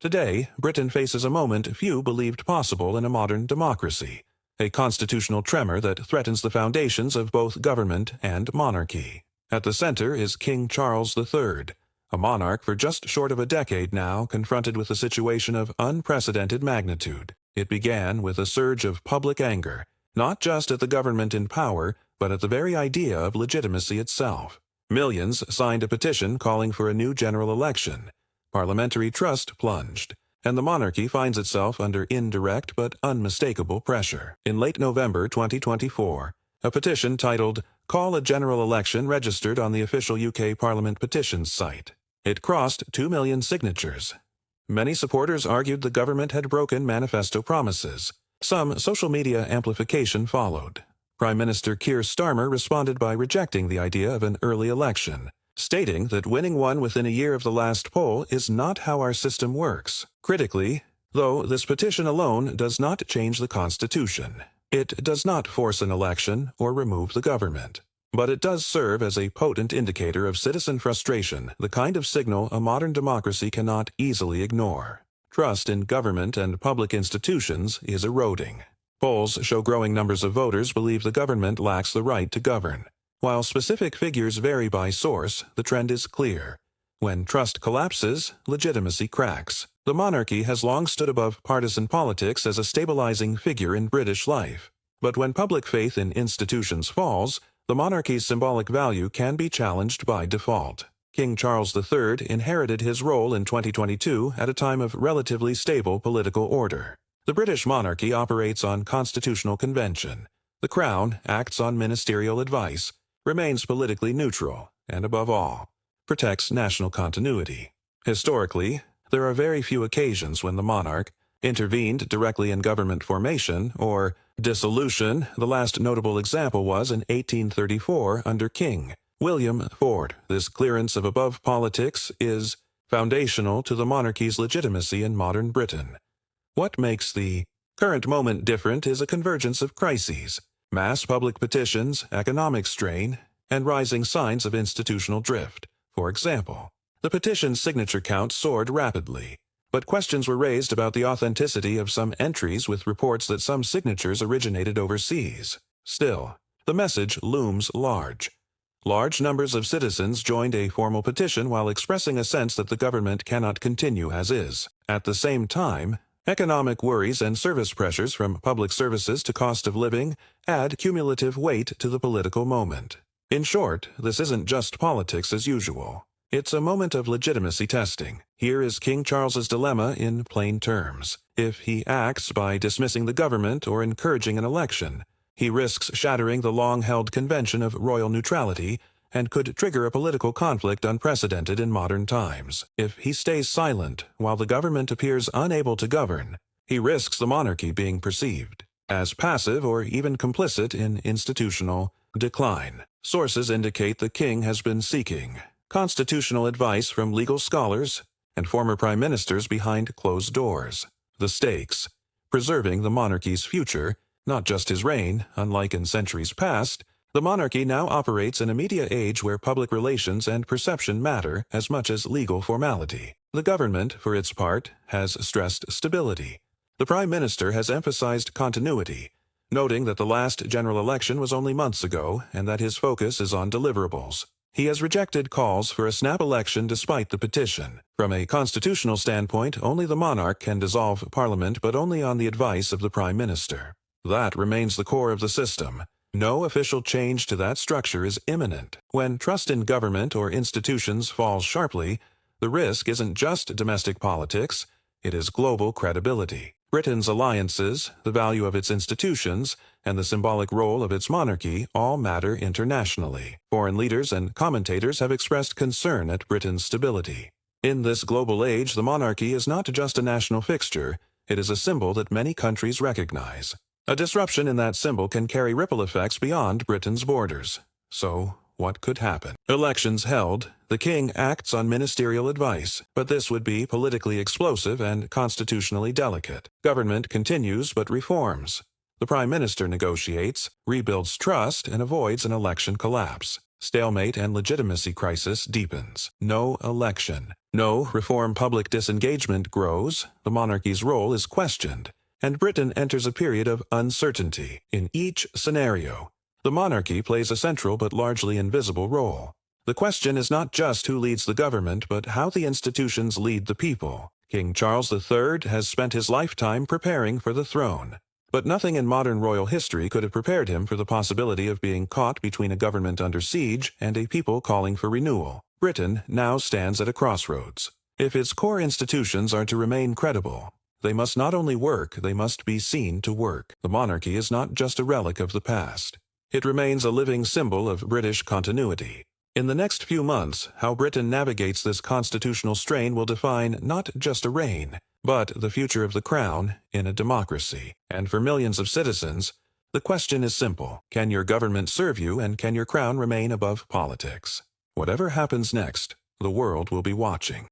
Today, Britain faces a moment few believed possible in a modern democracy, a constitutional tremor that threatens the foundations of both government and monarchy. At the center is King Charles III, a monarch for just short of a decade now confronted with a situation of unprecedented magnitude. It began with a surge of public anger, not just at the government in power, but at the very idea of legitimacy itself. Millions signed a petition calling for a new general election. Parliamentary trust plunged, and the monarchy finds itself under indirect but unmistakable pressure. In late November 2024, a petition titled "Call a General Election" registered on the official UK Parliament petitions site. It crossed 2 million signatures. Many supporters argued the government had broken manifesto promises. Some social media amplification followed. Prime Minister Keir Starmer responded by rejecting the idea of an early election, stating that winning one within a year of the last poll is not how our system works. Critically, though, this petition alone does not change the Constitution. It does not force an election or remove the government. But it does serve as a potent indicator of citizen frustration, the kind of signal a modern democracy cannot easily ignore. Trust in government and public institutions is eroding. Polls show growing numbers of voters believe the government lacks the right to govern. While specific figures vary by source, the trend is clear. When trust collapses, legitimacy cracks. The monarchy has long stood above partisan politics as a stabilizing figure in British life. But when public faith in institutions falls, the monarchy's symbolic value can be challenged by default. King Charles III inherited his role in 2022 at a time of relatively stable political order. The British monarchy operates on constitutional convention. The Crown acts on ministerial advice, remains politically neutral, and above all, protects national continuity. Historically, there are very few occasions when the monarch intervened directly in government formation or dissolution. The last notable example was in 1834 under King William IV. This clearance of above politics is foundational to the monarchy's legitimacy in modern Britain. What makes the current moment different is a convergence of crises, mass public petitions, economic strain, and rising signs of institutional drift. For example, the petition's signature count soared rapidly, but questions were raised about the authenticity of some entries with reports that some signatures originated overseas. Still, the message looms large. Large numbers of citizens joined a formal petition while expressing a sense that the government cannot continue as is. At the same time, economic worries and service pressures from public services to cost of living add cumulative weight to the political moment. In short, this isn't just politics as usual. It's a moment of legitimacy testing. Here is King Charles's dilemma in plain terms. If he acts by dismissing the government or encouraging an election, he risks shattering the long-held convention of royal neutrality and could trigger a political conflict unprecedented in modern times. If he stays silent while the government appears unable to govern, he risks the monarchy being perceived as passive or even complicit in institutional decline. Sources indicate the king has been seeking constitutional advice from legal scholars and former prime ministers behind closed doors. The stakes: preserving the monarchy's future, not just his reign. Unlike in centuries past, the monarchy now operates in a media age where public relations and perception matter as much as legal formality. The government, for its part, has stressed stability. The Prime Minister has emphasized continuity, noting that the last general election was only months ago and that his focus is on deliverables. He has rejected calls for a snap election despite the petition. From a constitutional standpoint, only the monarch can dissolve Parliament, but only on the advice of the Prime Minister. That remains the core of the system. No official change to that structure is imminent. When trust in government or institutions falls sharply, the risk isn't just domestic politics, it is global credibility. Britain's alliances, the value of its institutions, and the symbolic role of its monarchy all matter internationally. Foreign leaders and commentators have expressed concern at Britain's stability. In this global age, the monarchy is not just a national fixture, it is a symbol that many countries recognize. A disruption in that symbol can carry ripple effects beyond Britain's borders. So, what could happen? Elections held, the king acts on ministerial advice, but this would be politically explosive and constitutionally delicate. Government continues but reforms. The Prime Minister negotiates, rebuilds trust, and avoids an election collapse. Stalemate and legitimacy crisis deepens. No election. No reform public disengagement grows. The monarchy's role is questioned. And Britain enters a period of uncertainty. In each scenario, the monarchy plays a central but largely invisible role. The question is not just who leads the government, but how the institutions lead the people. King Charles III has spent his lifetime preparing for the throne. But nothing in modern royal history could have prepared him for the possibility of being caught between a government under siege and a people calling for renewal. Britain now stands at a crossroads. If its core institutions are to remain credible, they must not only work, they must be seen to work. The monarchy is not just a relic of the past. It remains a living symbol of British continuity. In the next few months, how Britain navigates this constitutional strain will define not just a reign, but the future of the crown in a democracy. And for millions of citizens, the question is simple. Can your government serve you, and can your crown remain above politics? Whatever happens next, the world will be watching.